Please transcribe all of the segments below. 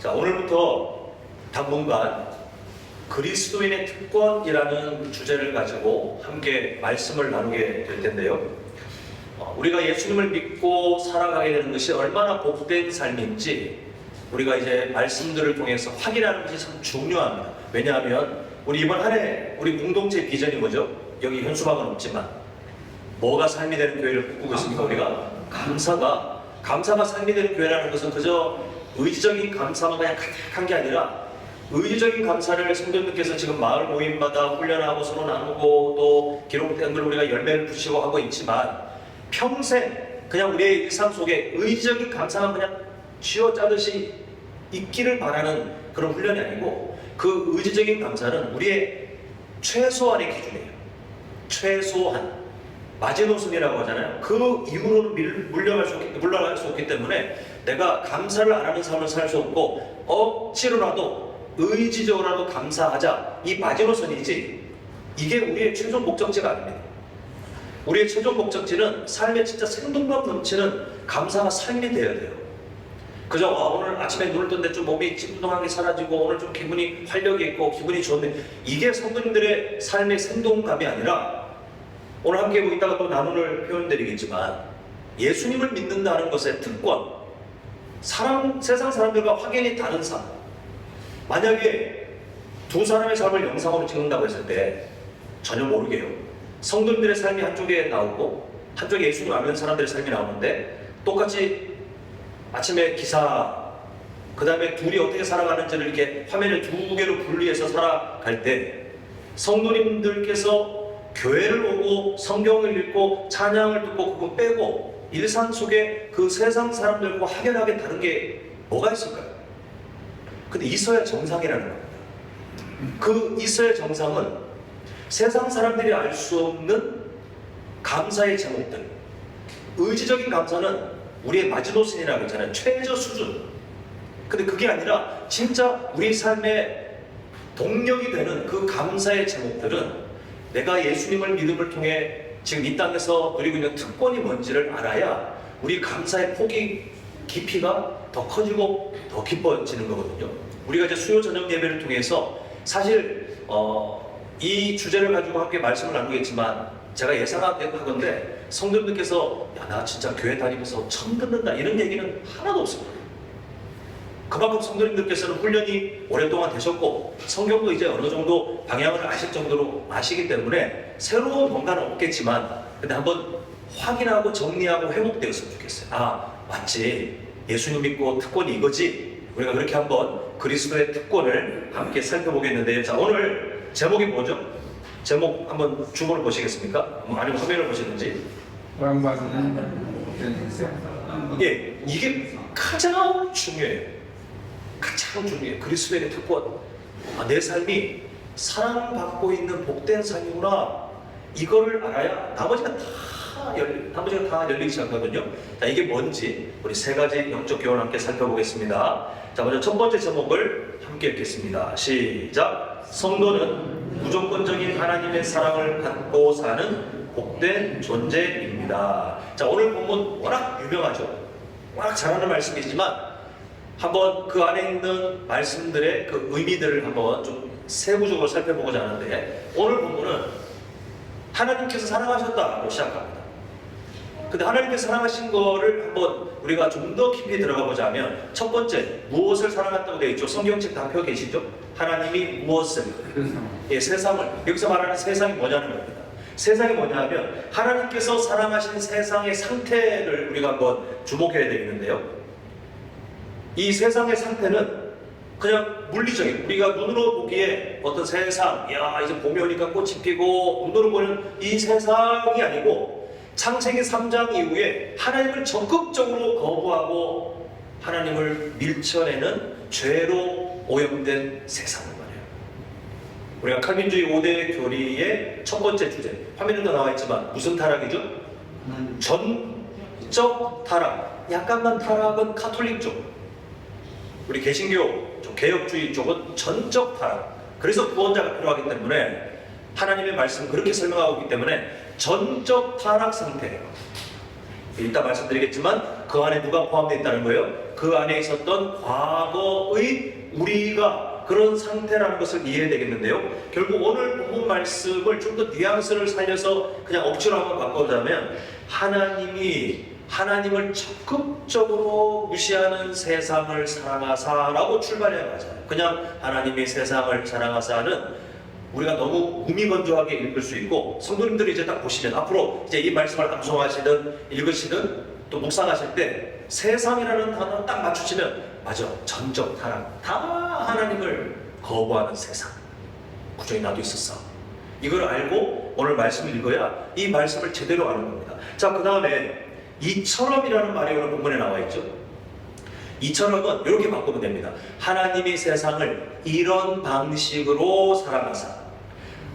자, 오늘부터 당분간 그리스도인의 특권이라는 주제를 가지고 함께 말씀을 나누게 될 텐데요. 우리가 예수님을 믿고 살아가게 되는 것이 얼마나 복된 삶인지 우리가 이제 말씀들을 통해서 확인하는 것이 참 중요합니다. 왜냐하면 우리 이번 한 해 우리 공동체 비전이 뭐죠? 여기 현수막은 없지만 뭐가 삶이 되는 교회를 꿈꾸고 있습니까? 우리가 감사가 삶이 되는 교회라는 것은 그저 의지적인 감사만 그냥 가득한 게 아니라 의지적인 감사를 성도님께서 지금 마을 모임마다 훈련하고 서로 나누고 또 기록된 걸 우리가 열매를 붙이고 하고 있지만 평생 그냥 우리의 일상 속에 의지적인 감사만 그냥 쥐어짜듯이 있기를 바라는 그런 훈련이 아니고 그 의지적인 감사는 우리의 최소한의 기준이에요. 최소한 마지노선이라고 하잖아요. 그 이후로는 물러날 수 없기 때문에 내가 감사를 안 하는 삶을 살 수 없고 억지로라도 의지적으로라도 감사하자, 이 마지노선이지 이게 우리의 최종 목적지가 아닙니다. 우리의 최종 목적지는 삶에 진짜 생동감 넘치는 감사가 삶이 되어야 돼요. 그저 오늘 아침에 눈을 떴는데 좀 몸이 찌뿌둥하게 사라지고 오늘 좀 기분이 활력이 있고 기분이 좋은데 이게 성도님들의 삶의 생동감이 아니라 오늘 함께 이따가 또 나눌 표현드리겠지만 예수님을 믿는다는 것의 특권, 세상 사람들과 확연히 다른 삶. 만약에 두 사람의 삶을 영상으로 찍는다고 했을 때 전혀 모르게요. 성도님들의 삶이 한쪽에 나오고 한쪽에 예수님 안 믿는 사람들의 삶이 나오는데 똑같이 아침에 기사, 그 다음에 둘이 어떻게 살아가는지를 이렇게 화면을 두 개로 분리해서 살아갈 때 성도님들께서 교회를 오고 성경을 읽고 찬양을 듣고 그거 빼고 일상 속에 그 세상 사람들과 확연하게 다른 게 뭐가 있을까요? 근데 있어야 정상이라는 겁니다. 그 있어야 정상은 세상 사람들이 알 수 없는 감사의 제목들, 의지적인 감사는 우리의 마지노선이라고 했잖아요. 최저 수준. 근데 그게 아니라 진짜 우리 삶의 동력이 되는 그 감사의 제목들은 내가 예수님을 믿음을 통해 지금 이 땅에서 누리고 있는 특권이 뭔지를 알아야 우리 감사의 폭이 깊이가 더 커지고 더 깊어지는 거거든요. 우리가 이제 수요 저녁 예배를 통해서 사실 이 주제를 가지고 함께 말씀을 나누겠지만 제가 예상하건데 성도님들께서 야, 나 진짜 교회 다니면서 처음 듣는다 이런 얘기는 하나도 없습니다. 그만큼 성도님들께서는 훈련이 오랫동안 되셨고 성경도 이제 어느 정도 방향을 아실 정도로 아시기 때문에 새로운 뭔가는 없겠지만 근데 한번 확인하고 정리하고 회복되었으면 좋겠어요. 아, 맞지. 예수님 믿고 특권이 이거지. 우리가 그렇게 한번 그리스도의 특권을 함께 살펴보겠는데요. 자, 오늘 제목이 뭐죠? 제목 한번 주보를 보시겠습니까? 아니면 화면을 보시는지. 예, 이게 가장 중요해요. 가장 중요해요. 그리스도의 특권. 내 삶이 사랑받고 있는 복된 삶이구나. 이거를 알아야 나머지가 다 열리기 시작하거든요. 자, 이게 뭔지 우리 세 가지 영적 교훈을 함께 살펴보겠습니다. 자, 먼저 첫 번째 제목을 함께 읽겠습니다. 시작. 성도는 무조건적인 하나님의 사랑을 받고 사는 복된 존재입니다. 자, 오늘 본문 워낙 유명하죠. 워낙 잘하는 말씀이지만 한번 그 안에 있는 말씀들의 그 의미들을 한번 좀 세부적으로 살펴보고자 하는데 오늘 본문은 하나님께서 사랑하셨다고 시작합니다. 근데 하나님께서 사랑하신 거를 한번 우리가 좀 더 깊이 들어가 보자면 첫 번째, 무엇을 사랑했다고 되어 있죠? 성경책 다 펴 계시죠? 하나님이 무엇을? 예, 세상을. 여기서 말하는 세상이 뭐냐는 겁니다. 세상이 뭐냐 하면 하나님께서 사랑하신 세상의 상태를 우리가 한번 주목해야 되겠는데요. 이 세상의 상태는 그냥 물리적인, 우리가 눈으로 보기에 어떤 세상, 야 이제 봄이 오니까 꽃이 피고 눈으로 보는 이 세상이 아니고 창세기 3장 이후에 하나님을 적극적으로 거부하고 하나님을 밀쳐내는 죄로 오염된 세상을 말해요. 우리가 칼빈주의 5대 교리의 첫 번째 주제, 화면에도 나와 있지만 무슨 타락이죠? 전적 타락. 약간만 타락은 카톨릭 쪽, 우리 개신교 쪽, 개혁주의 쪽은 전적 타락. 그래서 구원자가 필요하기 때문에 하나님의 말씀은 그렇게 설명하고 있기 때문에 전적 타락 상태예요. 이따 말씀드리겠지만 그 안에 누가 포함되어 있다는 거예요? 그 안에 있었던 과거의 우리가 그런 상태라는 것을 이해해야 되겠는데요. 결국 오늘 본문 말씀을 좀 더 뉘앙스를 살려서 그냥 억지로 한번 바꿔보자면, 하나님을 적극적으로 무시하는 세상을 사랑하사라고 출발해야 맞아요. 그냥 하나님이 세상을 사랑하사는 우리가 너무 무미건조하게 읽을 수 있고, 성도님들이 이제 딱 보시면 앞으로 이제 이 말씀을 암송하시든 읽으시든 또 묵상하실 때 세상이라는 단어 딱 맞추시면, 맞아, 전적 타락, 다 하나님을 거부하는 세상, 구정이 나도 있었어. 이걸 알고 오늘 말씀을 읽어야 이 말씀을 제대로 아는 겁니다. 자, 그 다음에 이처럼이라는 말이 오늘 본문에 나와 있죠. 이처럼은 이렇게 바꾸면 됩니다. 하나님이 세상을 이런 방식으로 사랑하사,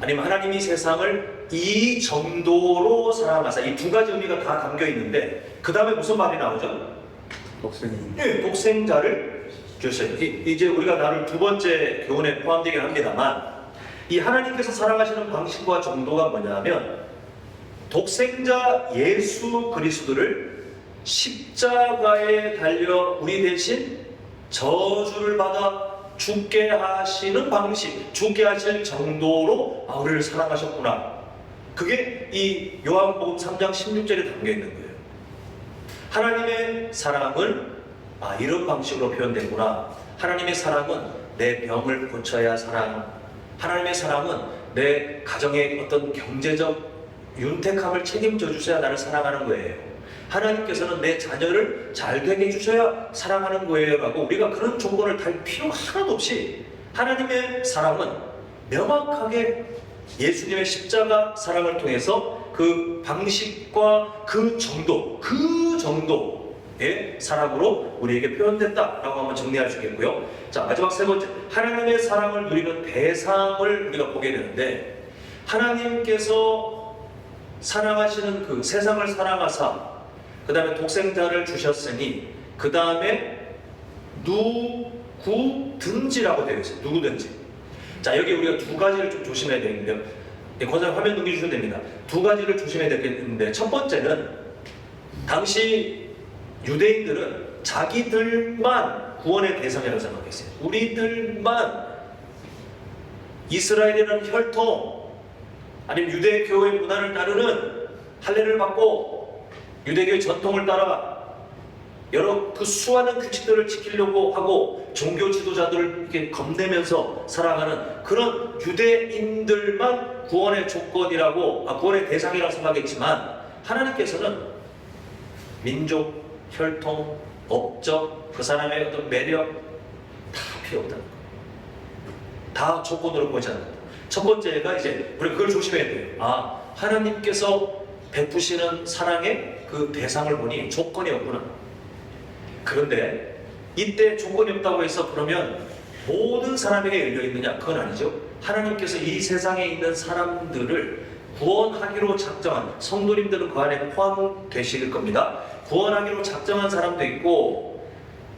아니면 하나님이 세상을 이 정도로 사랑하사, 이 두 가지 의미가 다 담겨 있는데, 그 다음에 무슨 말이 나오죠? 독생자를 주셨어요. 이제 우리가 나눌 두 번째 교훈에 포함되긴 합니다만, 이 하나님께서 사랑하시는 방식과 정도가 뭐냐면, 독생자 예수 그리스도를 십자가에 달려 우리 대신 저주를 받아 죽게 하시는 방식, 죽게 하실 정도로 우리를 사랑하셨구나. 그게 이 요한복음 3장 16절에 담겨 있는 거예요. 하나님의 사랑은 이런 방식으로 표현되구나. 하나님의 사랑은 내 병을 고쳐야 사랑. 하나님의 사랑은 내 가정의 어떤 경제적 윤택함을 책임져 주셔야 나를 사랑하는 거예요. 하나님께서는 내 자녀를 잘 되게 해주셔야 사랑하는 거예요 라고 우리가 그런 조건을 달 필요가 하나도 없이, 하나님의 사랑은 명확하게 예수님의 십자가 사랑을 통해서 그 방식과 그 정도의 사랑으로 우리에게 표현됐다라고 한번 정리할 수 있겠고요. 자, 마지막 세 번째, 하나님의 사랑을 누리는 대상을 우리가 보게 되는데, 하나님께서 사랑하시는 그 세상을 사랑하사 그 다음에 독생자를 주셨으니, 그 다음에 누구든지라고 되어 있어요. 누구든지. 자, 여기 우리가 두 가지를 좀 조심해야 되는데요. 권사님 화면 넘겨주셔도 됩니다. 두 가지를 조심해야 되겠는데, 첫 번째는 당시 유대인들은 자기들만 구원의 대상이라고 생각했어요. 우리들만 이스라엘이라는 혈통, 아니면 유대교의 문화를 따르는, 할례를 받고 유대교의 전통을 따라 여러 그 수많은 규칙들을 지키려고 하고 종교 지도자들을 이렇게 겁내면서 살아가는 그런 유대인들만 구원의 조건이라고, 구원의 대상이라고 생각했지만, 하나님께서는 민족, 혈통, 업적, 그 사람의 어떤 매력 다 필요 없다는 거예요. 다 조건으로 보지 않는다. 첫 번째가 이제 우리 그걸 조심해야 돼요. 하나님께서 베푸시는 사랑의 그 대상을 보니 조건이 없구나. 그런데 이때 조건이 없다고 해서 그러면 모든 사람에게 열려있느냐? 그건 아니죠. 하나님께서 이 세상에 있는 사람들을 구원하기로 작정한, 성도님들은 그 안에 포함되실 겁니다. 구원하기로 작정한 사람도 있고,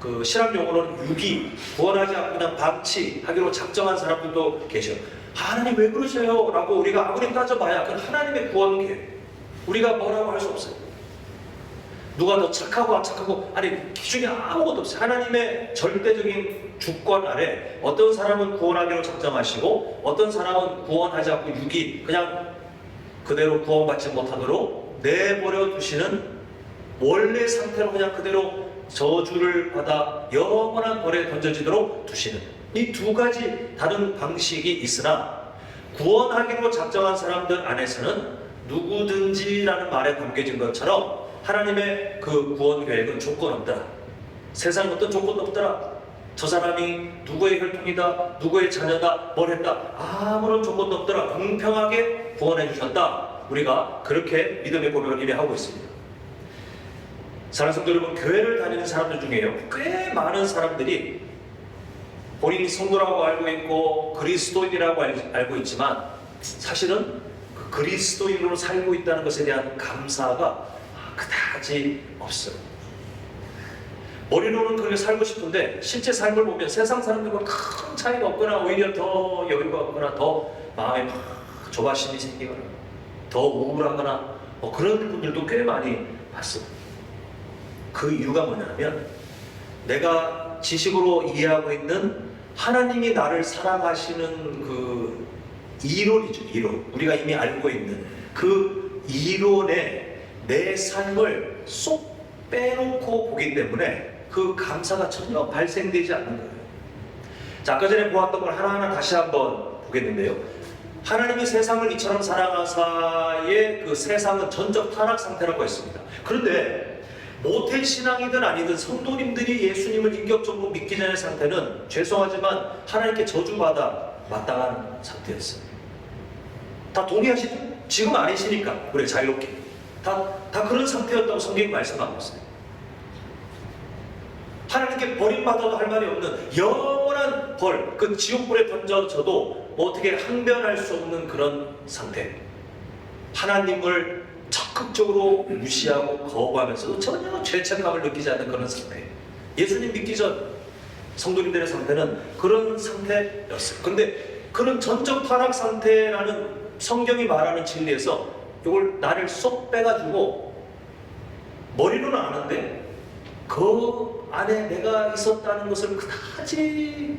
그 신학 용어로는 유기, 구원하지 않고 그냥 방치하기로 작정한 사람들도 계셔요. 하나님 왜 그러세요? 라고 우리가 아무리 따져봐야 그건 하나님의 구원 계획, 우리가 뭐라고 할 수 없어요. 누가 더 착하고 안 착하고, 기준이 아무것도 없어요. 하나님의 절대적인 주권 아래 어떤 사람은 구원하기로 작정하시고, 어떤 사람은 구원하지 않고 유기, 그냥 그대로 구원받지 못하도록 내버려 두시는, 원래 상태로 그냥 그대로 저주를 받아 영원한 벌에 던져지도록 두시는, 이 두 가지 다른 방식이 있으나, 구원하기로 작정한 사람들 안에서는 누구든지라는 말에 담겨진 것처럼 하나님의 그 구원 계획은 조건 없더라. 세상에 어떤 조건도 없더라. 저 사람이 누구의 혈통이다, 누구의 자녀다, 뭘 했다, 아무런 조건도 없더라. 공평하게 구원해 주셨다. 우리가 그렇게 믿음의 고백을 이미 하고 있습니다. 사랑하는 성도 여러분, 교회를 다니는 사람들 중에요, 꽤 많은 사람들이 본인이 성도라고 알고 있고 그리스도인이라고 알고 있지만, 사실은 그 그리스도인으로 살고 있다는 것에 대한 감사가 그다지 없어요. 머리로는 그렇게 살고 싶은데 실제 삶을 보면 세상 사람들과 큰 차이가 없거나, 오히려 더 여유가 없거나, 더 마음에 막 조바심이 생기거나, 더 우울하거나, 그런 분들도 꽤 많이 봤어요. 그 이유가 뭐냐면, 내가 지식으로 이해하고 있는 하나님이 나를 사랑하시는 그 이론이죠. 이론. 우리가 이미 알고 있는 그 이론에 내 삶을 쏙 빼놓고 보기 때문에 그 감사가 전혀 발생되지 않는 거예요. 자, 아까 전에 보았던 걸 하나하나 다시 한번 보겠는데요. 하나님이 세상을 이처럼 사랑하사의 그 세상은 전적 타락 상태라고 했습니다. 그런데 모태신앙이든 아니든 성도님들이 예수님을 인격적으로 믿기 전의 상태는 죄송하지만 하나님께 저주받아 마땅한 상태였어요. 다 동의하시죠? 지금 아니시니까 우리 자유롭게 다 그런 상태였다고 성경이 말씀하고 있어요. 하나님께 버림받아도 할 말이 없는 영원한 벌, 그 지옥불에 던져져도 어떻게 항변할 수 없는 그런 상태. 하나님을 적극적으로 무시하고 거부하면서도 전혀 죄책감을 느끼지 않는 그런 상태. 예수님 믿기 전 성도님들의 상태는 그런 상태였어요. 그런데 그런 전적 타락 상태라는 성경이 말하는 진리에서 이걸 나를 쏙 빼가지고 머리로는 아는데 그 안에 내가 있었다는 것을 그다지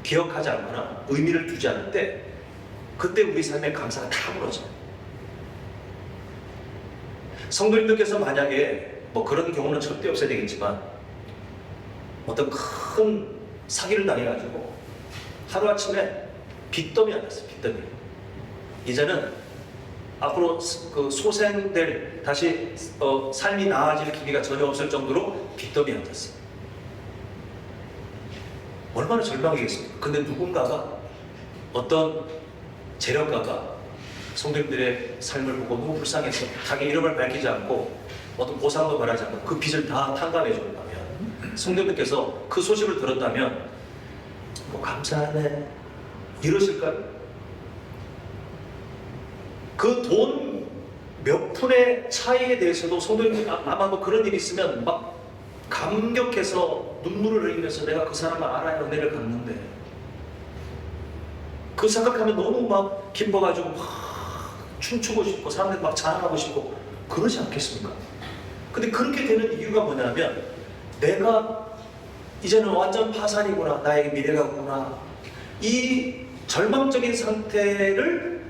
기억하지 않거나 의미를 두지 않을 때 그때 우리 삶의 감사가 다 무너져요. 성도님들께서 만약에 뭐 그런 경우는 절대 없어야 되겠지만 어떤 큰 사기를 당해가지고 하루아침에 빚더미가 됐어요. 빚더미. 이제는 앞으로 그 소생될 다시 삶이 나아질 기미가 전혀 없을 정도로 빚더미가 됐어요. 얼마나 절망이겠습니까? 근데 누군가가 어떤 재력가가 성도님들의 삶을 보고 너무 불쌍해서 자기 이름을 밝히지 않고 어떤 보상도 바라지 않고 그 빚을 다 탕감해 준다면 성도님들께서 그 소식을 들었다면 뭐 감사하네 이러실까요? 그 돈 몇 푼의 차이에 대해서도 성도님들 아마 뭐 그런 일이 있으면 막 감격해서 눈물을 흘리면서 내가 그 사람을 알아야 은혜를 갚는데 그 생각하면 너무 막 기뻐가지고 막 춤추고 싶고 사람들 막 자랑하고 싶고 그러지 않겠습니까? 근데 그렇게 되는 이유가 뭐냐면 내가 이제는 완전 파산이구나, 나에게 미래가 없구나, 이 절망적인 상태를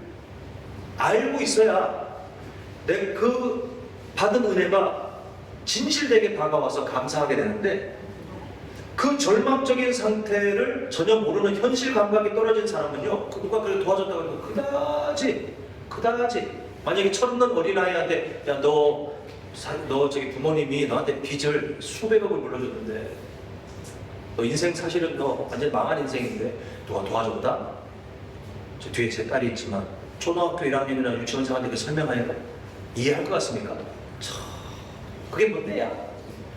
알고 있어야 내 그 받은 은혜가 진실되게 다가와서 감사하게 되는데 그 절망적인 상태를 전혀 모르는 현실 감각이 떨어진 사람은요, 누가 그를 도와줬다고 해도 그다지 만약에 철없는 어린아이한테 야 너 저기 부모님이 너한테 빚을 수백억을 물려줬는데 너 인생 사실은 너 완전 망한 인생인데 누가 도와줬다? 저 뒤에 제 딸이 있지만 초등학교 1학년이나 유치원생한테 그 설명하니까 이해할 것 같습니까? 그게 뭔데야?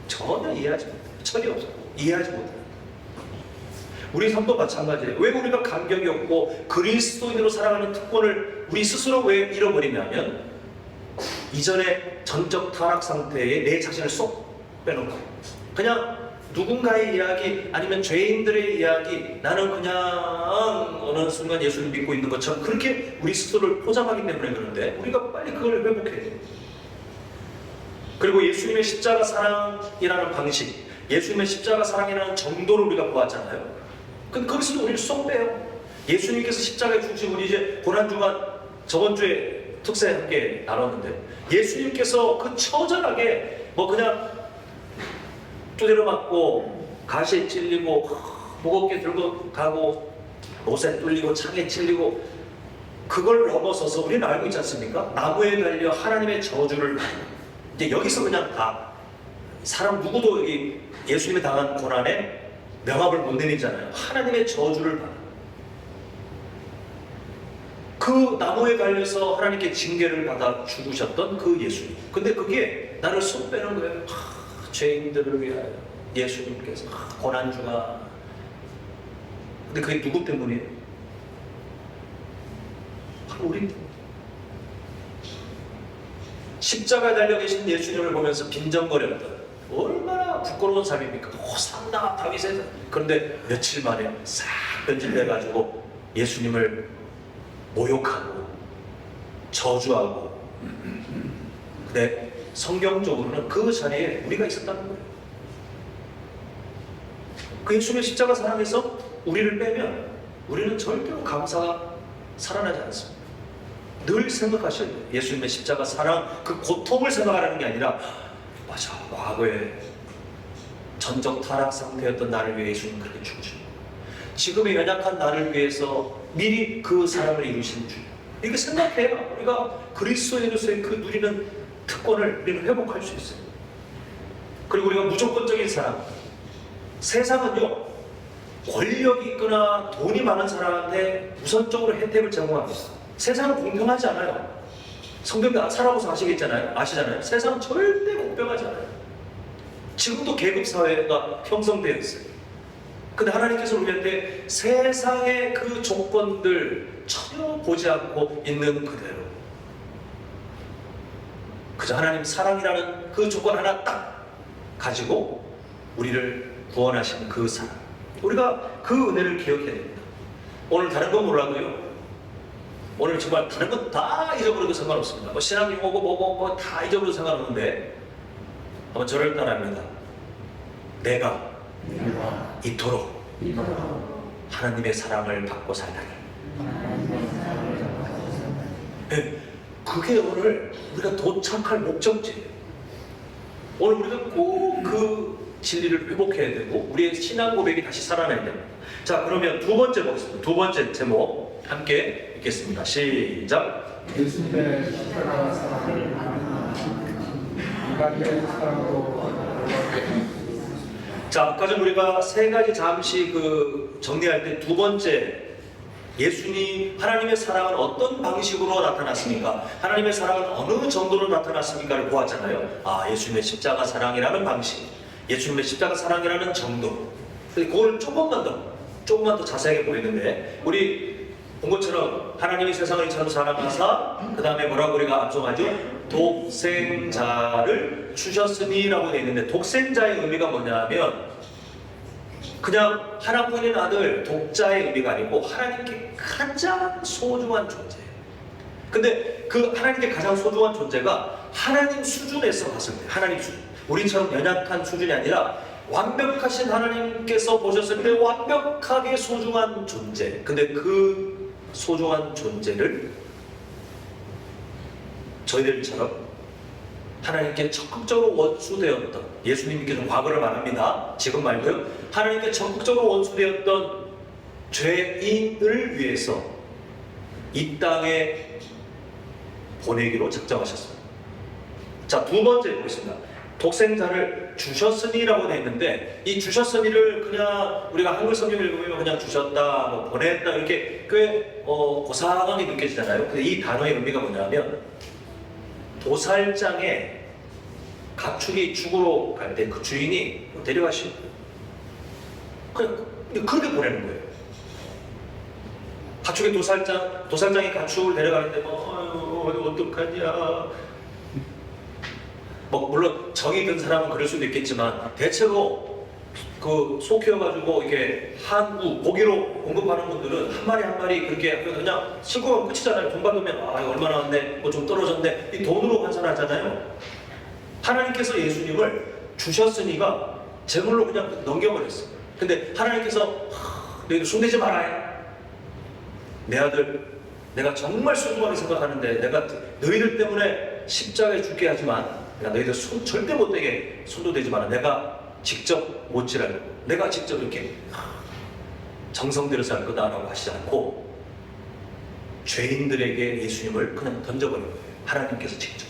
전혀 이해하지 못해요. 철이 없어요. 이해하지 못해요. 우리 삶도 마찬가지예요. 왜 우리가 감격이 없고 그리스도인으로 살아가는 특권을 우리 스스로 왜 잃어버리냐면 이전의 전적 타락 상태에 내 자신을 쏙 빼놓고 그냥 누군가의 이야기 아니면 죄인들의 이야기, 나는 그냥 어느 순간 예수를 믿고 있는 것처럼 그렇게 우리 스스로를 포장하기 때문에 그런데 우리가 빨리 그걸 회복해야 돼요. 그리고 예수님의 십자가 사랑이라는 방식, 예수님의 십자가 사랑이라는 정도를 우리가 보았잖아요. 근데 거기서도 우리를 쏙 빼요. 예수님께서 십자가에 죽으시고 우리 이제 고난주간 저번 주에 특세 함께 나눴는데 예수님께서 그 처절하게 뭐 그냥 두대로 맞고 가시에 찔리고 무겁게 들고 가고 못에 뚫리고 창에 찔리고 그걸 넘어서서 우리는 알고 있지 않습니까? 나무에 달려 하나님의 저주를 이제 여기서 그냥 다 사람 누구도 여기 예수님이 당한 고난에 명함을 못 내리잖아요. 하나님의 저주를 받아. 그 나무에 달려서 하나님께 징계를 받아 죽으셨던 그 예수님. 근데 그게 나를 쏙 빼는 거예요. 죄인들을 위하여 예수님께서 고난주가. 근데 그게 누구 때문이에요? 바로 우리 때문에. 십자가에 달려 계신 예수님을 보면서 빈정거렸던 얼마나 부끄러운 삶입니까? 호산나 다윗의. 그런데 며칠 만에 싹 변질돼가지고 예수님을 모욕하고 저주하고. 근데 성경적으로는 그 자리에 우리가 있었다는 거예요. 그 예수님의 십자가 사랑에서 우리를 빼면 우리는 절대로 감사가 살아나지 않습니다. 늘 생각하셔야 돼요. 예수님의 십자가 사랑, 그 고통을 생각하라는 게 아니라, 맞아, 과거에 전적 타락 상태였던 나를 위해 예수님 그렇게 죽으셨고, 지금의 연약한 나를 위해서 미리 그 사랑을 이루신 주. 이거 생각해야 우리가 그리스도인으로서의 그 누리는 특권을 우리는 회복할 수 있어요. 그리고 우리가 무조건적인 사랑, 세상은요 권력이 있거나 돈이 많은 사람한테 우선적으로 혜택을 제공하고 있어요. 세상은 공평하지 않아요. 성경도 살아보서 아시잖아요. 세상은 절대 공평하지 않아요. 지금도 계급사회가 형성되어 있어요. 근데 하나님께서 우리한테 세상의 그 조건들 전혀 보지 않고 있는 그대로, 그저 하나님 사랑이라는 그 조건 하나 딱 가지고 우리를 구원하신 그 사랑, 우리가 그 은혜를 기억해야 됩니다. 오늘 다른 건 몰라도요, 오늘 정말 다른 건 다 잊어버려도 상관없습니다. 뭐 신앙 용어고 뭐고 다 잊어버려도 상관없는데, 한번 저를 따라합니다. 내가 이토록 하나님의 사랑을 받고 살다니. 네, 그게 오늘 우리가 도착할 목적지예요. 오늘 우리가 꼭 그 진리를 회복해야 되고 우리의 신앙 고백이 다시 살아나야 됩니다. 자, 그러면 두 번째 보겠습니다. 두 번째 제목 함께 읽겠습니다. 시작. 예수님의 십자가 사랑을 인간의 사랑으로. 자, 아까 전 우리가 세 가지 잠시 정리할 때 두 번째, 예수님 하나님의 사랑은 어떤 방식으로 나타났습니까? 하나님의 사랑은 어느 정도로 나타났습니까를 보았잖아요. 예수님의 십자가 사랑이라는 방식, 예수님의 십자가 사랑이라는 정도. 그걸 조금만 더 자세하게 보이는데, 우리 본 것처럼 하나님이 세상을 이처럼 사랑하사, 그 다음에 뭐라고 우리가 암송하죠? 독생자를 주셨으니라고 되어 있는데, 독생자의 의미가 뭐냐면 그냥 하나뿐인 아들, 독자의 의미가 아니고 하나님께 가장 소중한 존재예요. 근데 그 하나님께 가장 소중한 존재가 하나님 수준에서 봤을 때, 하나님 수준, 우리처럼 연약한 수준이 아니라 완벽하신 하나님께서 보셨을 때 완벽하게 소중한 존재. 근데 그 소중한 존재를 저희들처럼 하나님께 적극적으로 원수되었던, 예수님께서 과거를 말합니다. 지금 말고요. 하나님께 적극적으로 원수되었던 죄인을 위해서 이 땅에 보내기로 작정하셨습니다. 자, 두 번째 보겠습니다. 독생자를 주셨으니라고 되어 있는데, 이 주셨으니를 그냥 우리가 한글 성경 읽으면 그냥 주셨다, 뭐 보냈다 이렇게 꽤 고상하게 느껴지잖아요. 근데 이 단어의 의미가 뭐냐면, 도살장에 가축이 죽으러 갈 때 그 주인이 데려가시고 그냥 그렇게 보내는 거예요. 가축의 도살장이 가축을 데려가는데 어떡하냐. 물론 정이 든 사람은 그럴 수도 있겠지만, 대체로 소 키워가지고 이렇게 고기로 공급하는 분들은 한 마리 한 마리 그렇게 그냥 신고 가면 끝이잖아요. 돈 받으면 이거 얼마 나왔네, 뭐 좀 떨어졌네, 이 돈으로 환산하잖아요. 하나님께서 예수님을 주셨으니까 제물로 그냥 넘겨버렸어요. 근데 하나님께서 너희들 손대지 말아요. 내 아들, 내가 정말 소중하게 생각하는데 내가 너희들 때문에 십자가에 죽게 하지만 내가 너희들 절대 못되게 손도 대지 마라. 내가 직접 못질하고 내가 직접 이렇게 정성 들여서 할 거다라고 하시지 않고 죄인들에게 예수님을 그냥 던져버린 거예요. 하나님께서 직접.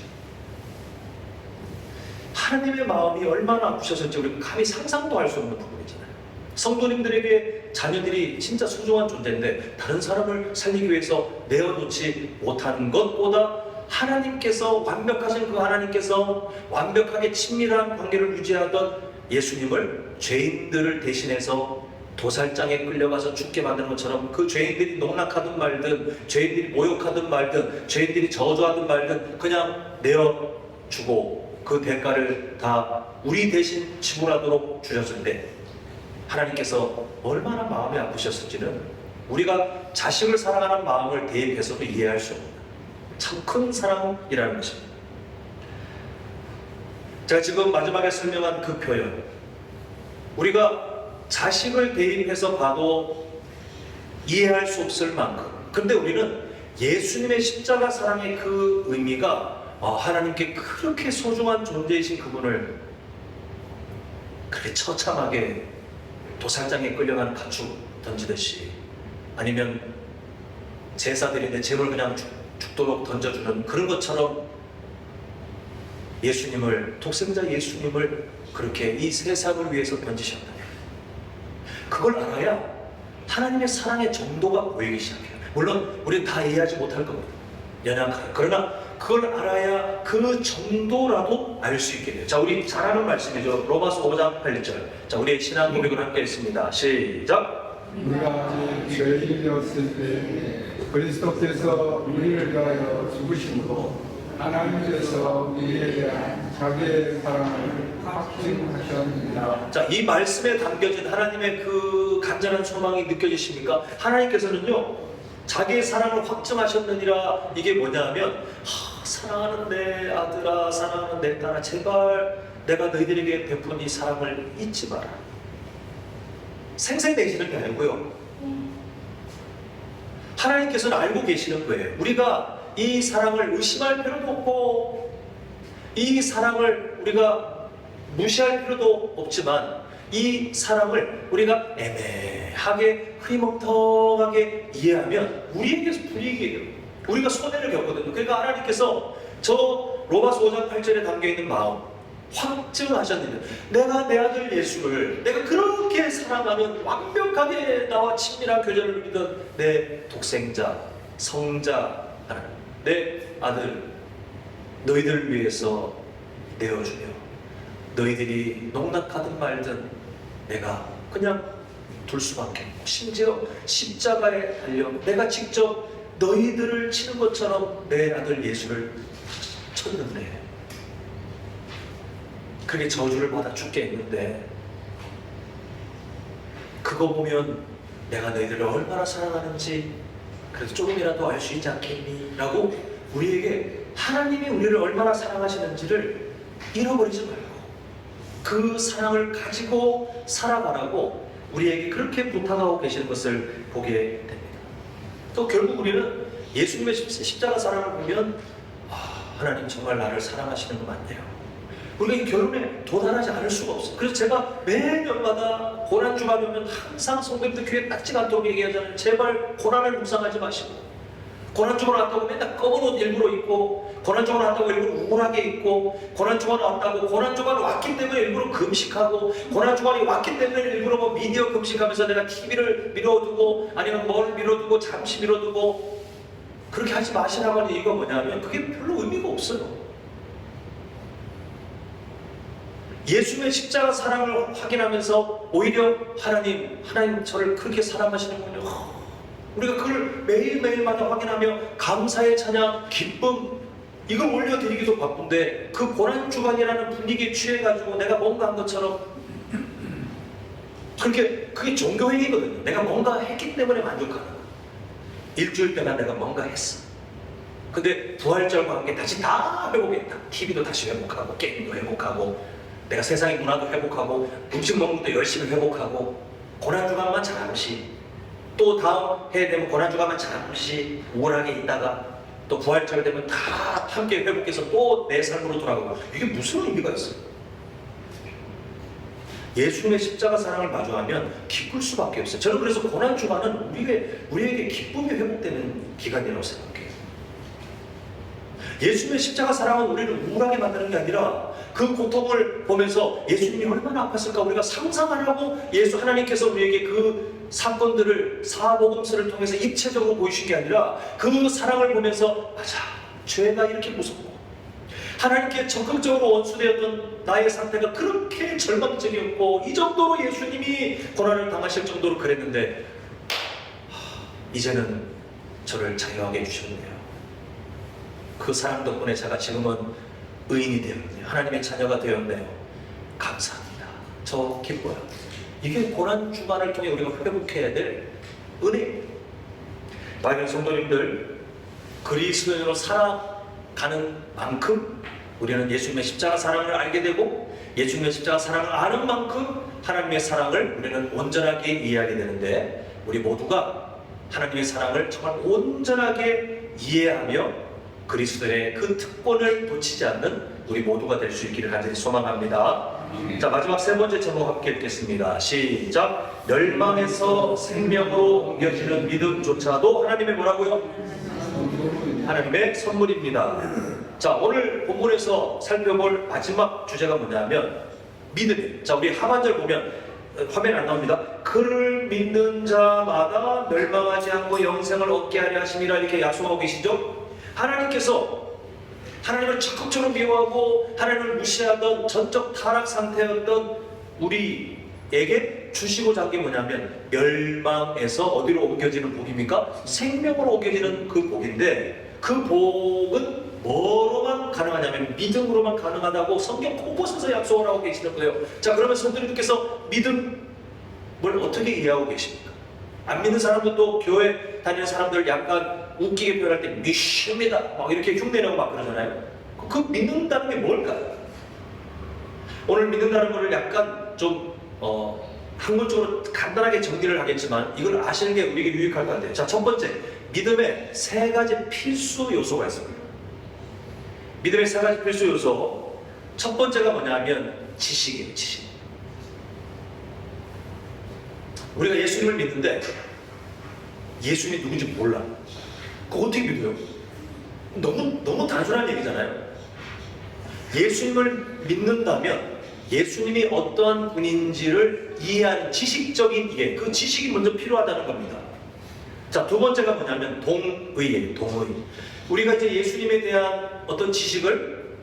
하나님의 마음이 얼마나 아프셨을지 우리가 감히 상상도 할 수 없는 부분이잖아요. 성도님들에게 자녀들이 진짜 소중한 존재인데 다른 사람을 살리기 위해서 내어놓지 못한 것보다 하나님께서, 완벽하신 그 하나님께서 완벽하게 친밀한 관계를 유지하던 예수님을 죄인들을 대신해서 도살장에 끌려가서 죽게 만드는 것처럼, 그 죄인들이 농락하든 말든, 죄인들이 모욕하든 말든, 죄인들이 저주하든 말든 그냥 내어주고 그 대가를 다 우리 대신 지불하도록 주셨을 때 하나님께서 얼마나 마음이 아프셨을지는 우리가 자식을 사랑하는 마음을 대입해서도 이해할 수 없는 참 큰 사랑이라는 것입니다. 제가 지금 마지막에 설명한 그 표현, 우리가 자식을 대입해서 봐도 이해할 수 없을 만큼, 근데 우리는 예수님의 십자가 사랑의 그 의미가 하나님께 그렇게 소중한 존재이신 그분을 그렇게 처참하게 도살장에 끌려가는 가축 던지듯이, 아니면 제사드리는데 제물 그냥 죽도록 던져주는 그런 것처럼 예수님을, 독생자 예수님을 그렇게 이 세상을 위해서 던지셨다면, 그걸 알아야 하나님의 사랑의 정도가 보이기 시작해요. 물론 우리는 다 이해하지 못할 겁니다. 연약하게. 그러나 그걸 알아야 그 정도라도 알 수 있게 돼요. 자, 우리 잘 아는 말씀이죠. 로마서 5장 8절. 자, 우리의 신앙 고백을 함께 했습니다. 시작. 우리가 아직 죄인이었을 때 그리스도께서 우리를 위하여 죽으심으로 하나님께서 우리에 대한 자기의 사랑을 확증하셨느니라. 자, 이 말씀에 담겨진 하나님의 그 간절한 소망이 느껴지십니까? 하나님께서는요, 자기의 사랑을 확증하셨느니라. 이게 뭐냐면, 사랑하는 내 아들아, 사랑하는 내 딸아, 제발 내가 너희들에게 베푼 이 사랑을 잊지 마라. 생생내시는 게 아니고요, 하나님께서는 알고 계시는 거예요. 우리가 이 사랑을 의심할 필요도 없고, 이 사랑을 우리가 무시할 필요도 없지만, 이 사랑을 우리가 애매하게 흐리멍텅하게 이해하면 우리에게서 불이익이에요. 우리가 손해를 겪거든요. 그러니까 하나님께서 저 로마서 5장 8절에 담겨있는 마음 확증하셨는데, 내가 내 아들 예수를 내가 그렇게 사랑하는, 완벽하게 나와 친밀한 교제를 누리던 내 독생자, 성자, 내 아들 너희들을 위해서 내어주며, 너희들이 농락하든 말든 내가 그냥 둘 수밖에, 심지어 십자가에 달려 내가 직접 너희들을 치는 것처럼 내 아들 예수를 쳤는데, 그렇게 저주를 받아 죽게 했는데, 그거 보면 내가 너희들을 얼마나 사랑하는지 그래도 조금이라도 알 수 있지 않겠니? 라고 우리에게 하나님이 우리를 얼마나 사랑하시는지를 잃어버리지 말고 그 사랑을 가지고 살아가라고 우리에게 그렇게 부탁하고 계시는 것을 보게 됩니다. 또 결국 우리는 예수님의 십자가 사랑을 보면, 하나님 정말 나를 사랑하시는 거 맞네요. 우리가 이 결론에 도달하지 않을 수가 없어요. 그래서 제가 매년마다 고난주간 오면 항상 성도님들 귀에 딱지가 않도록 얘기하잖아요. 제발 고난을 묵상하지 마시고, 고난주간 왔다고 맨날 검은 옷 일부러 입고, 고난주간 왔다고 일부러 우울하게 입고, 고난주간 왔다고, 고난주간 왔기 때문에 일부러 금식하고, 고난주간이 왔기 때문에 일부러 뭐 미디어 금식하면서 내가 TV를 미뤄두고, 아니면 뭘 미뤄두고, 잠시 미뤄두고, 그렇게 하지 마시라고 하는 이유가 뭐냐면, 그게 별로 의미가 없어요. 예수님의 십자가 사랑을 확인하면서 오히려 하나님 저를 그렇게 사랑하시는군요. 우리가 그걸 매일매일마다 확인하며 감사의 찬양, 기쁨, 이걸 올려드리기도 바쁜데, 그 고난주간이라는 분위기에 취해가지고 내가 뭔가 한 것처럼, 그게 종교행위거든요. 내가 뭔가 했기 때문에 만족하는 거야. 일주일 동안 내가 뭔가 했어. 근데 부활절과 함께 다시 다 회복했다. TV도 다시 회복하고, 게임도 회복하고, 내가 세상의 문화도 회복하고, 음식 먹는 것도 열심히 회복하고, 고난주간만 잠시, 또 다음 해 되면 고난주간만 잠시 우울하게 있다가 또 부활절 되면 다 함께 회복해서 또 내 삶으로 돌아가고, 이게 무슨 의미가 있어요? 예수님의 십자가 사랑을 마주하면 기쁠 수밖에 없어요. 저는 그래서 고난주간은 우리에게 기쁨이 회복되는 기간이라고 생각해요. 예수님의 십자가 사랑은 우리를 우울하게 만드는 게 아니라, 그 고통을 보면서 예수님이 얼마나 아팠을까 우리가 상상하라고 하나님께서 우리에게 그 사건들을, 사복음서를 통해서 입체적으로 보이신 게 아니라, 그 사랑을 보면서, 맞아, 죄가 이렇게 무섭고 하나님께 적극적으로 원수되었던 나의 상태가 그렇게 절망적이었고, 이 정도로 예수님이 고난을 당하실 정도로 그랬는데, 이제는 저를 자유하게 해주셨네요. 그 사랑 덕분에 제가 지금은 의인이 되었네요. 하나님의 자녀가 되었네요. 감사합니다. 저 기뻐요. 이게 고난주간을 통해 우리가 회복해야 될 은혜입니다. 많은 성도님들, 그리스도인으로 살아가는 만큼 우리는 예수님의 십자가 사랑을 알게 되고, 예수님의 십자가 사랑을 아는 만큼 하나님의 사랑을 우리는 온전하게 이해하게 되는데, 우리 모두가 하나님의 사랑을 정말 온전하게 이해하며 그리스도의 그 특권을 놓치지 않는 우리 모두가 될 수 있기를 간절히 소망합니다. 자, 마지막 세 번째 제목 함께 읽겠습니다. 시작. 멸망에서 생명으로 옮겨지는 믿음조차도 하나님의 뭐라고요? 하나님의 선물입니다. 자, 오늘 본문에서 살펴볼 마지막 주제가 뭐냐면 믿음이에요. 자, 우리 하반절 보면 화면 안 나옵니다. 그를 믿는 자마다 멸망하지 않고 영생을 얻게 하려 하심이라 이렇게 약속하고 계시죠? 하나님께서 하나님을 적극적으로 미워하고 하나님을 무시하던 전적 타락 상태였던 우리에게 주시고자 한 게 뭐냐면 멸망에서 어디로 옮겨지는 복입니까? 생명으로 옮겨지는 그 복인데, 그 복은 뭐로만 가능하냐면 믿음으로만 가능하다고 성경 곳곳에서 약속을 하고 계시는 거예요. 자, 그러면 성도님께서 믿음을 어떻게 이해하고 계십니까? 안 믿는 사람들도 교회 다니는 사람들 약간 웃기게 표현할 때 믿습니다 막 이렇게 흉내내고 막 그러잖아요. 그 믿는다는 게 뭘까요? 오늘 믿는다는 거를 약간 좀 학문적으로 간단하게 정리를 하겠지만 이걸 아시는 게 우리에게 유익할 것 같아요. 자, 첫 번째, 믿음에 세 가지 필수 요소가 있습니다. 믿음의 세 가지 필수 요소. 첫 번째가 뭐냐면 지식이에요. 지식. 우리가 예수님을 믿는데 예수님이 누군지 몰라. 그거 어떻게 믿어요? 너무 단순한 얘기잖아요. 예수님을 믿는다면 예수님이 어떠한 분인지를 이해하는 지식적인 이해, 그 지식이 먼저 필요하다는 겁니다. 자, 두 번째가 뭐냐면 동의예요. 동의. 우리가 이제 예수님에 대한 어떤 지식을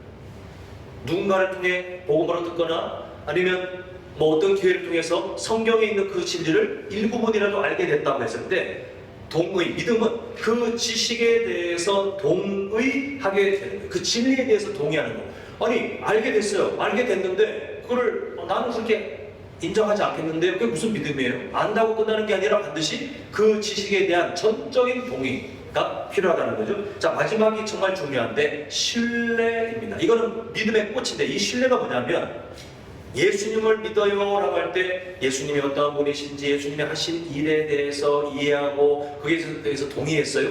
누군가를 통해 복음으로 듣거나 아니면 뭐 어떤 기회를 통해서 성경에 있는 그 진리를 일부분이라도 알게 됐다고 했을 때 동의, 믿음은 그 지식에 대해서 동의하게 되는 거예요. 그 진리에 대해서 동의하는 거예요. 아니, 알게 됐어요. 알게 됐는데 그걸 나는 그렇게 인정하지 않겠는데 그게 무슨 믿음이에요? 안다고 끝나는 게 아니라 반드시 그 지식에 대한 전적인 동의가 필요하다는 거죠. 자, 마지막이 정말 중요한데 신뢰입니다. 이거는 믿음의 꽃인데 이 신뢰가 뭐냐면 예수님을 믿어요 라고 할 때 예수님이 어떠한 분이신지 예수님이 하신 일에 대해서 이해하고 거기에 대해서 동의했어요.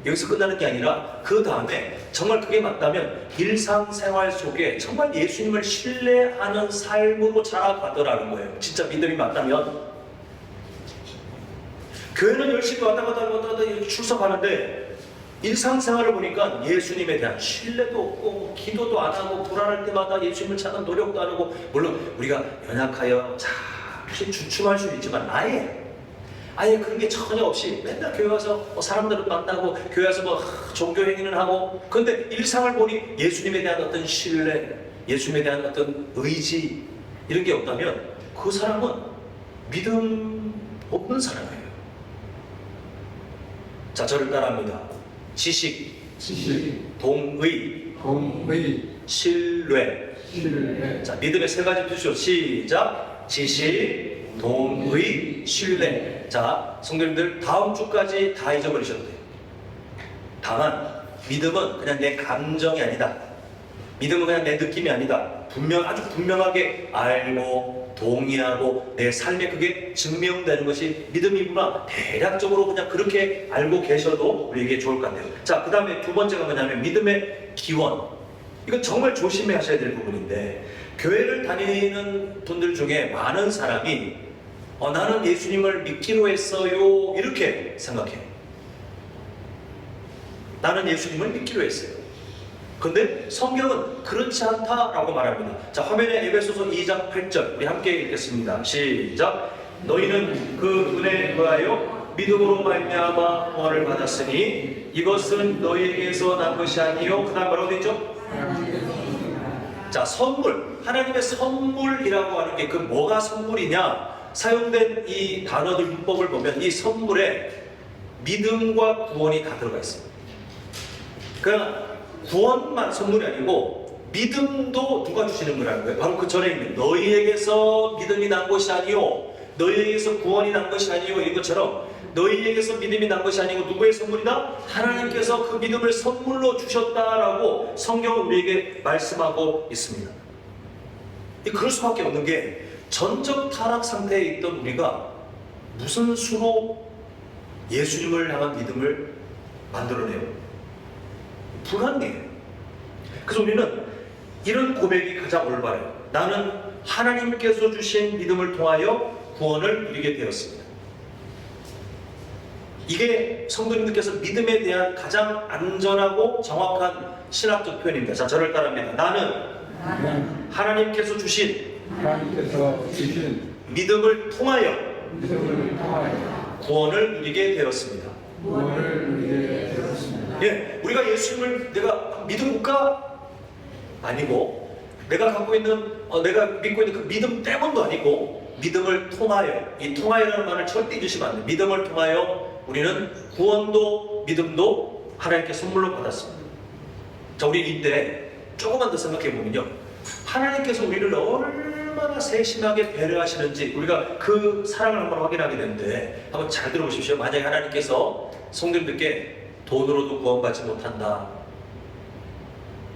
여기서 끝나는 게 아니라 그 다음에 정말 그게 맞다면 일상생활 속에 정말 예수님을 신뢰하는 삶으로 자라가더라는 거예요. 진짜 믿음이 맞다면. 교회는 열심히 왔다 갔다 출석하는데 일상생활을 보니까 예수님에 대한 신뢰도 없고 기도도 안 하고 불안할 때마다 예수님을 찾는 노력도 안 하고, 물론 우리가 연약하여 잠시 주춤할 수는 있지만 아예 그런 게 전혀 없이 맨날 교회 와서 사람들을 만나고 교회 와서 뭐 종교 행위는 하고, 그런데 일상을 보니 예수님에 대한 어떤 신뢰, 예수님에 대한 어떤 의지 이런 게 없다면 그 사람은 믿음 없는 사람이에요. 자, 저를 따라합니다. 지식, 동의, 신뢰. 자, 믿음의 세 가지 필수. 시작. 지식, 동의, 신뢰. 자, 성도님들 다음 주까지 다 잊어버리셔도 돼요. 다만 믿음은 그냥 내 감정이 아니다. 믿음은 그냥 내 느낌이 아니다. 아주 분명하게 알고 동의하고 내 삶에 그게 증명되는 것이 믿음이구나. 대략적으로 그냥 그렇게 알고 계셔도 우리에게 좋을 것 같아요. 자, 그 다음에 두 번째가 뭐냐면 믿음의 기원. 이건 정말 조심해 하셔야 될 부분인데, 교회를 다니는 분들 중에 많은 사람이 나는 예수님을 믿기로 했어요 이렇게 생각해요. 나는 예수님을 믿기로 했어요. 근데 성경은 그렇지 않다라고 말합니다. 자, 화면에 에베소서 2장 8절 우리 함께 읽겠습니다. 시작. 너희는 그 은혜에 의하여 믿음으로 말미암아 구원을 받았으니 이것은 너희에게서 난 것이 아니요. 그 다음 뭐라고 되죠? 자, 선물, 하나님의 선물이라고 하는 게 그 뭐가 선물이냐? 사용된 이 단어들 문법을 보면 이 선물에 믿음과 구원이 다 들어가 있습니다. 그러니까 구원만 선물이 아니고 믿음도 누가 주시는 거라는 거예요. 바로 그 전에 있는 너희에게서 믿음이 난 것이 아니요, 너희에게서 구원이 난 것이 아니요, 이것처럼 너희에게서 믿음이 난 것이 아니고 누구의 선물이다? 하나님께서 그 믿음을 선물로 주셨다라고 성경은 우리에게 말씀하고 있습니다. 그럴 수밖에 없는 게 전적 타락 상태에 있던 우리가 무슨 수로 예수님을 향한 믿음을 만들어내요? 불가능해요. 그래서 우리는 이런 고백이 가장 올바래요. 나는 하나님께서 주신 믿음을 통하여 구원을 누리게 되었습니다. 이게 성도님들께서 믿음에 대한 가장 안전하고 정확한 신학적 표현입니다. 자, 저를 따라합니다. 나는 하나님께서 주신 믿음을 통하여 구원을 누리게 되었습니다. 예, 우리가 예수님을 내가 믿음일까? 아니고, 내가 갖고 있는, 내가 믿고 있는 그 믿음 때문도 아니고, 믿음을 통하여, 이 통하여라는 말을 절대 잊으시면 안 돼요. 믿음을 통하여 우리는 구원도 믿음도 하나님께 선물로 받았습니다. 자, 우리 이때 조금만 더 생각해 보면요, 하나님께서 우리를 얼마나 세심하게 배려하시는지 우리가 그 사랑을 한번 확인하게 되는데, 한번 잘 들어보십시오. 만약에 하나님께서 성도님들께 돈으로도 구원받지 못한다,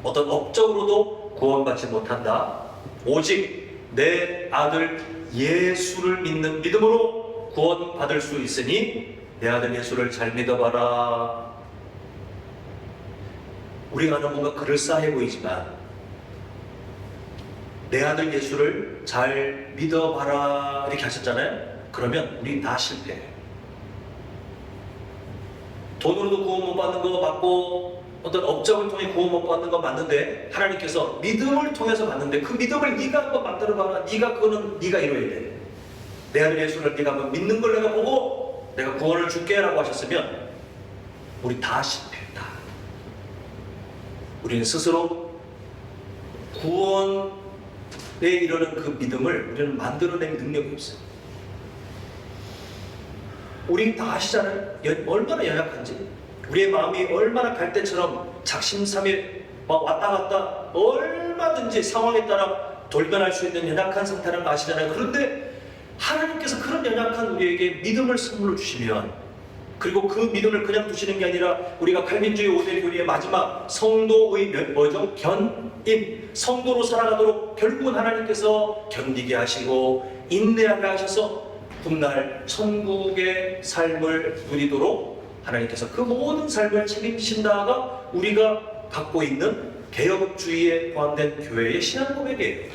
어떤 업적으로도 구원받지 못한다, 오직 내 아들 예수를 믿는 믿음으로 구원받을 수 있으니 내 아들 예수를 잘 믿어봐라. 우리가 하는 뭔가 그럴싸해 보이지만, 내 아들 예수를 잘 믿어봐라 이렇게 하셨잖아요. 그러면 우리 다 실패해요. 돈으로도 구원 못 받는 거 맞고, 어떤 업적을 통해 구원 못 받는 거 맞는데, 하나님께서 믿음을 통해서 받는데, 그 믿음을 네가 한번 만들어봐라. 그거는 네가 이뤄야 돼. 내 아들 예수를 네가 한번 믿는 걸 내가 보고 내가 구원을 줄게 라고 하셨으면 우리 다 실패했다. 우리는 스스로 구원에 이르는 그 믿음을 우리는 만들어낼 능력이 없어요. 우리 다 아시잖아요. 얼마나 연약한지, 우리의 마음이 얼마나 갈대처럼 작심삼일 막 왔다 갔다 얼마든지 상황에 따라 돌변할 수 있는 연약한 상태라는 거 아시잖아요. 그런데 하나님께서 그런 연약한 우리에게 믿음을 선물로 주시면, 그리고 그 믿음을 그냥 두시는 게 아니라 우리가 칼빈주의 5대 교리의 마지막 성도의 견인, 성도로 살아가도록 결국은 하나님께서 견디게 하시고 인내하게 하셔서 훗날 천국의 삶을 누리도록 하나님께서 그 모든 삶을 책임진다가 우리가 갖고 있는 개혁주의에 포함된 교회의 신앙 고백이에요.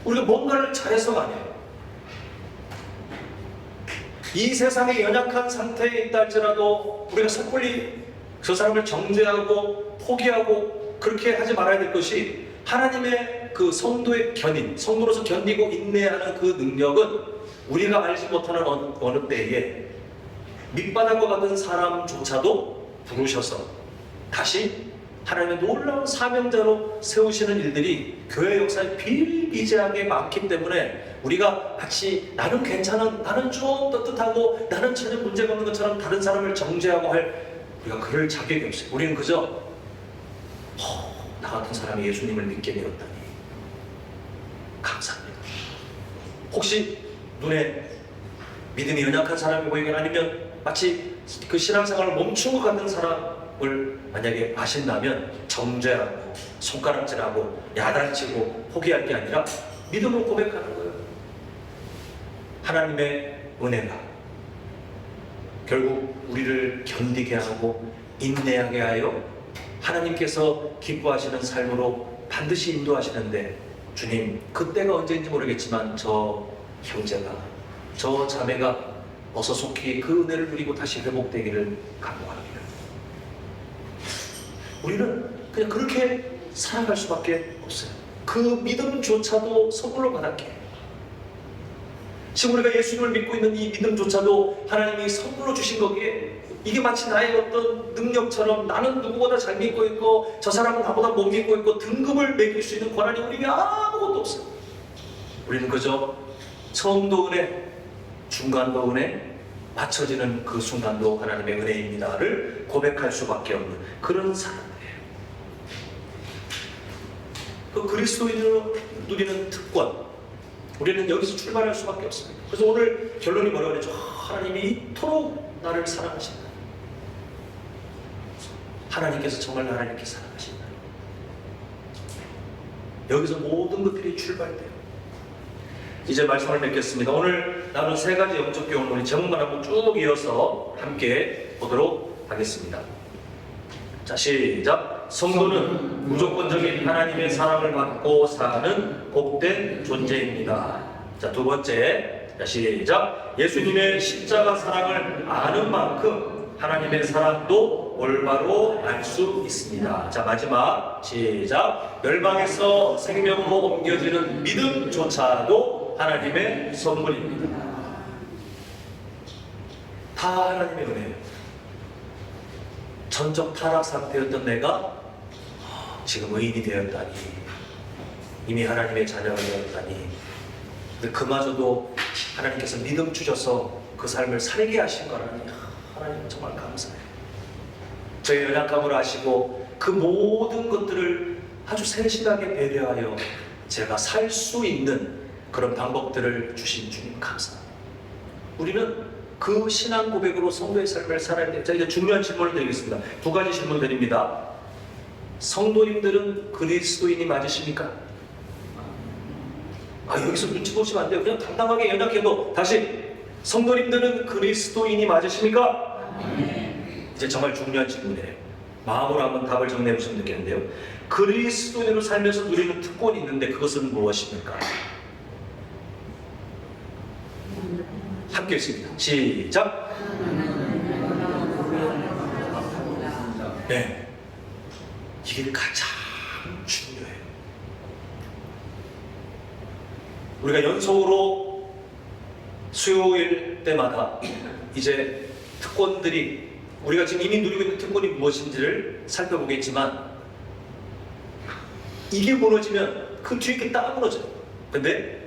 우리가 뭔가를 잘해서가 아니에요. 이 세상의 연약한 상태에 있다 할지라도 우리가 섣불리 저 사람을 정죄하고 포기하고 그렇게 하지 말아야 될 것이, 하나님의 그 성도의 견인, 성도로서 견디고 인내하는 그 능력은 우리가 알지 못하는 어느 때에 밑바닥과 같은 사람조차도 부르셔서 다시 하나님의 놀라운 사명자로 세우시는 일들이 교회 역사에 비일비재하게 많기 때문에 우리가 마치 나는 괜찮은, 나는 좀 떳떳하고 나는 전혀 문제가 없는 것처럼 다른 사람을 정죄하고 할, 우리가 그럴 자격이 없어요. 우리는 그저 나 같은 사람이 예수님을 믿게 되었다니 감사합니다. 혹시 눈에 믿음이 연약한 사람이 보이거나 아니면 마치 그 신앙생활을 멈춘 것 같은 사람을 만약에 아신다면 정죄하고 손가락질하고 야단치고 포기할 게 아니라 믿음으로 고백하는 거예요. 하나님의 은혜가 결국 우리를 견디게 하고 인내하게 하여 하나님께서 기뻐하시는 삶으로 반드시 인도하시는데, 주님 그때가 언제인지 모르겠지만 저 형제가, 저 자매가 어서 속히 그 은혜를 누리고 다시 회복되기를 간구합니다. 우리는 그냥 그렇게 살아갈 수밖에 없어요. 그 믿음조차도 선물로 받았기에, 지금 우리가 예수님을 믿고 있는 이 믿음조차도 하나님이 선물로 주신 거기에, 이게 마치 나의 어떤 능력처럼 나는 누구보다 잘 믿고 있고 저 사람은 나보다 못 믿고 있고 등급을 매길 수 있는 권한이 우리에게 아무것도 없어요. 우리는 그저 처음도 은혜, 중간도 은혜, 맞춰지는 그 순간도 하나님의 은혜입니다를 고백할 수밖에 없는 그런 사람이에요. 그 그리스도인으로 누리는 특권, 우리는 여기서 출발할 수밖에 없습니다. 그래서 오늘 결론이 뭐라고 그랬죠? 하나님이 이토록 나를 사랑하신다. 하나님께서 정말 나를 이렇게 사랑하신다. 여기서 모든 것들이 출발돼요. 이제 말씀을 맺겠습니다. 오늘 나눈 세 가지 영적 교훈 우리 제목만 한번 쭉 이어서 함께 보도록 하겠습니다. 자, 시작. 성도는 무조건적인 하나님의 사랑을 받고 사는 복된 존재입니다. 자, 두 번째. 자, 시작. 예수님의 십자가 사랑을 아는 만큼 하나님의 사랑도 올바로 알 수 있습니다. 자, 마지막. 시작. 멸망에서 생명으로 옮겨지는 믿음조차도 하나님의 선물입니다. 다 하나님의 은혜예요. 전적 타락 상태였던 내가 지금 의인이 되었다니, 이미 하나님의 자녀가 되었다니, 근데 그마저도 하나님께서 믿음 주셔서 그 삶을 살게 하신 거라니 하나님 정말 감사해요. 저의 연약함을 아시고 그 모든 것들을 아주 세심하게 배려하여 제가 살 수 있는 그런 방법들을 주신 주님 감사합니다. 우리는 그 신앙 고백으로 성도의 삶을 살아야 돼요. 자, 이제 중요한 질문을 드리겠습니다. 두 가지 질문 드립니다. 성도님들은 그리스도인이 맞으십니까? 여기서 눈치 보시면 안 돼요. 그냥 당당하게 연약해도 다시, 성도님들은 그리스도인이 맞으십니까? 이제 정말 중요한 질문이에요. 마음으로 한번 답을 정리해 보시면 되겠는데요. 그리스도인으로 살면서 누리는 특권이 있는데 그것은 무엇입니까? 함께 읽습니다. 시작. 네, 이게 가장 중요해요. 우리가 연속으로 수요일 때마다 이제 특권들이, 우리가 지금 이미 누리고 있는 특권이 무엇인지를 살펴보겠지만, 이게 무너지면 그 뒤에 게 딱 무너져요. 근데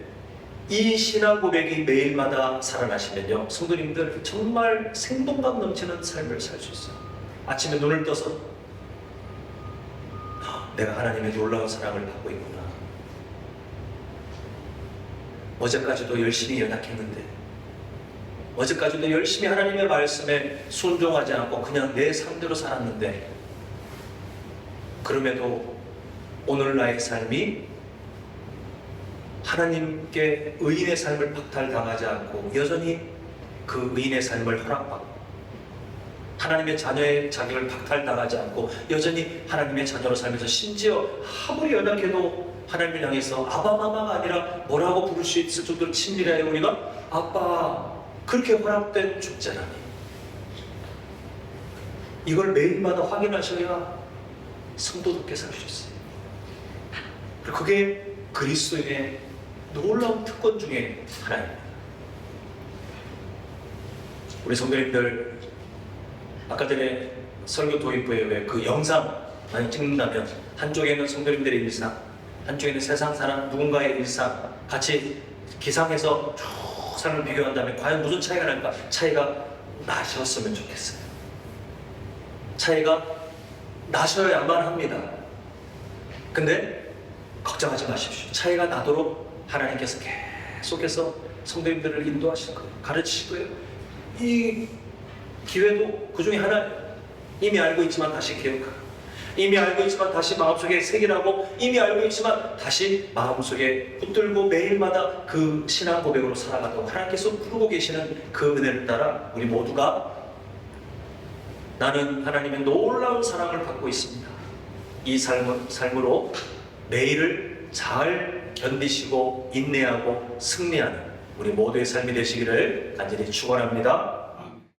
이 신앙 고백이 매일마다 살아나시면요, 성도님들 정말 생동감 넘치는 삶을 살 수 있어요. 아침에 눈을 떠서 내가 하나님의 놀라운 사랑을 받고 있구나. 어제까지도 열심히 연약했는데, 어제까지도 열심히 하나님의 말씀에 순종하지 않고 그냥 내 삶대로 살았는데, 그럼에도 오늘 나의 삶이 하나님께 의인의 삶을 박탈당하지 않고 여전히 그 의인의 삶을 허락받고, 하나님의 자녀의 자격을 박탈당하지 않고 여전히 하나님의 자녀로 살면서, 심지어 아무리 연약해도 하나님을 향해서 아바마마가 아니라 뭐라고 부를 수 있을 정도로 친밀해요. 우리가 아빠, 그렇게 허락된 존재라니. 이걸 매일마다 확인하셔야 성도답게 살 수 있어요. 그리고 그게 그리스도인의 놀라운 특권 중에 하나입니다. 우리 성도님들, 아까 전에 설교 도입부에 왜 그 영상 많이 찍는다면, 한쪽에는 성도님들의 일상, 한쪽에는 세상 사람 누군가의 일상 같이 기상해서 쭉 삶을 비교한다면 과연 무슨 차이가 날까? 차이가 나셨으면 좋겠어요. 차이가 나셔야만 합니다. 근데 걱정하지 마십시오. 차이가 나도록 하나님께서 계속해서 성도님들을 인도하실 거예요. 가르치실 거예요. 이 기회도 그 중에 하나, 이미 알고 있지만 다시 기억하고, 이미 알고 있지만 다시 마음속에 새기라고, 이미 알고 있지만 다시 마음속에 붙들고 매일마다 그 신앙 고백으로 살아가도록 하나님께서 부르고 계시는 그 은혜를 따라 우리 모두가 나는 하나님의 놀라운 사랑을 받고 있습니다, 이 삶으로 매일을 잘 견디시고 인내하고 승리하는 우리 모두의 삶이 되시기를 간절히 축원합니다.